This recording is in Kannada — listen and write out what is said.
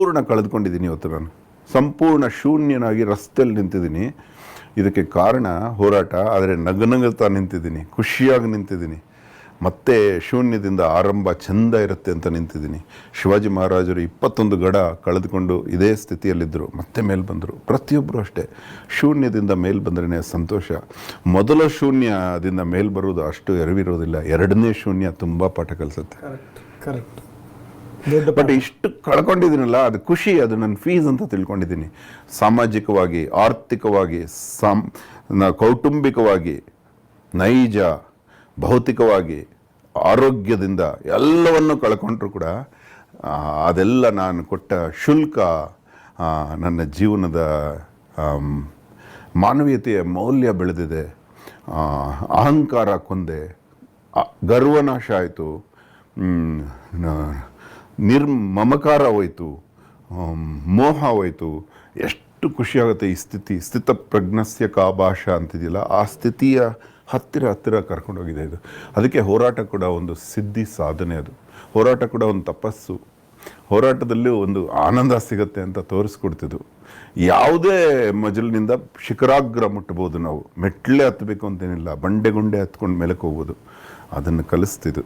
ಪೂರ್ಣ ಕಳೆದುಕೊಂಡಿದ್ದೀನಿ ಇವತ್ತು ನಾನು. ಸಂಪೂರ್ಣ ಶೂನ್ಯನಾಗಿ ರಸ್ತೆಯಲ್ಲಿ ನಿಂತಿದ್ದೀನಿ. ಇದಕ್ಕೆ ಕಾರಣ ಹೋರಾಟ. ಆದರೆ ನಗನಗುತ್ತಾ ನಿಂತಿದ್ದೀನಿ, ಖುಷಿಯಾಗಿ ನಿಂತಿದ್ದೀನಿ. ಮತ್ತೆ ಶೂನ್ಯದಿಂದ ಆರಂಭ ಚೆಂದ ಇರುತ್ತೆ ಅಂತ ನಿಂತಿದ್ದೀನಿ. ಶಿವಾಜಿ ಮಹಾರಾಜರು 21 ಗಡ ಕಳೆದುಕೊಂಡು ಇದೇ ಸ್ಥಿತಿಯಲ್ಲಿದ್ದರು, ಮತ್ತೆ ಮೇಲೆ ಬಂದರು. ಪ್ರತಿಯೊಬ್ಬರು ಅಷ್ಟೇ, ಶೂನ್ಯದಿಂದ ಮೇಲೆ ಬಂದ್ರೇ ಸಂತೋಷ. ಮೊದಲ ಶೂನ್ಯದಿಂದ ಮೇಲೆ ಬರೋದು ಅಷ್ಟು ಎರವಿರೋದಿಲ್ಲ, ಎರಡನೇ ಶೂನ್ಯ ತುಂಬ ಪಾಠ ಕಲಿಸುತ್ತೆ. ಕರೆಕ್ಟ್. ಬಟ್ ಇಷ್ಟು ಕಳ್ಕೊಂಡಿದ್ದೀನಲ್ಲ, ಅದು ಖುಷಿ, ಅದು ನನ್ನ ಫೀಸ್ ಅಂತ ತಿಳ್ಕೊಂಡಿದ್ದೀನಿ. ಸಾಮಾಜಿಕವಾಗಿ, ಆರ್ಥಿಕವಾಗಿ, ಕೌಟುಂಬಿಕವಾಗಿ, ನೈಜ, ಭೌತಿಕವಾಗಿ, ಆರೋಗ್ಯದಿಂದ ಎಲ್ಲವನ್ನು ಕಳ್ಕೊಂಡ್ರು ಕೂಡ ಅದೆಲ್ಲ ನಾನು ಕೊಟ್ಟ ಶುಲ್ಕ ನನ್ನ ಜೀವನದ ಮಾನವೀಯತೆಯ ಮೌಲ್ಯ ಬೆಳೆದಿದೆ. ಅಹಂಕಾರ ಕೊಂದೆ, ಗರ್ವನಾಶ ಆಯಿತು, ಮಮಕಾರ ಹೋಯಿತು, ಮೋಹ ಹೋಯಿತು. ಎಷ್ಟು ಖುಷಿಯಾಗುತ್ತೆ ಈ ಸ್ಥಿತಿ. ಸ್ಥಿತಪ್ರಜ್ಞಸ್ಯ ಕಾ ಭಾಷಾ ಅಂತಿದೆಯಲ್ಲ, ಆ ಸ್ಥಿತಿಯ ಹತ್ತಿರ ಕರ್ಕೊಂಡೋಗಿದೆ ಇದು. ಅದಕ್ಕೆ ಹೋರಾಟ ಕೂಡ ಒಂದು ಸಿದ್ಧಿ ಸಾಧನೆ, ಅದು ಹೋರಾಟ ಕೂಡ ಒಂದು ತಪಸ್ಸು. ಹೋರಾಟದಲ್ಲಿ ಒಂದು ಆನಂದ ಸಿಗುತ್ತೆ ಅಂತ ತೋರಿಸ್ಕೊಡ್ತಿದ್ದು. ಯಾವುದೇ ಮಜಲಿನಿಂದ ಶಿಖರಾಗ್ರ ಮುಟ್ಬೋದು ನಾವು, ಮೆಟ್ಲೆ ಹತ್ತಬೇಕು ಅಂತೇನಿಲ್ಲ, ಬಂಡೆ ಗುಂಡೆ ಹತ್ಕೊಂಡು ಮೇಲಕ್ಕೆ ಹೋಗ್ಬೋದು. ಅದನ್ನು ಕಲಿಸ್ತಿದ್ದು.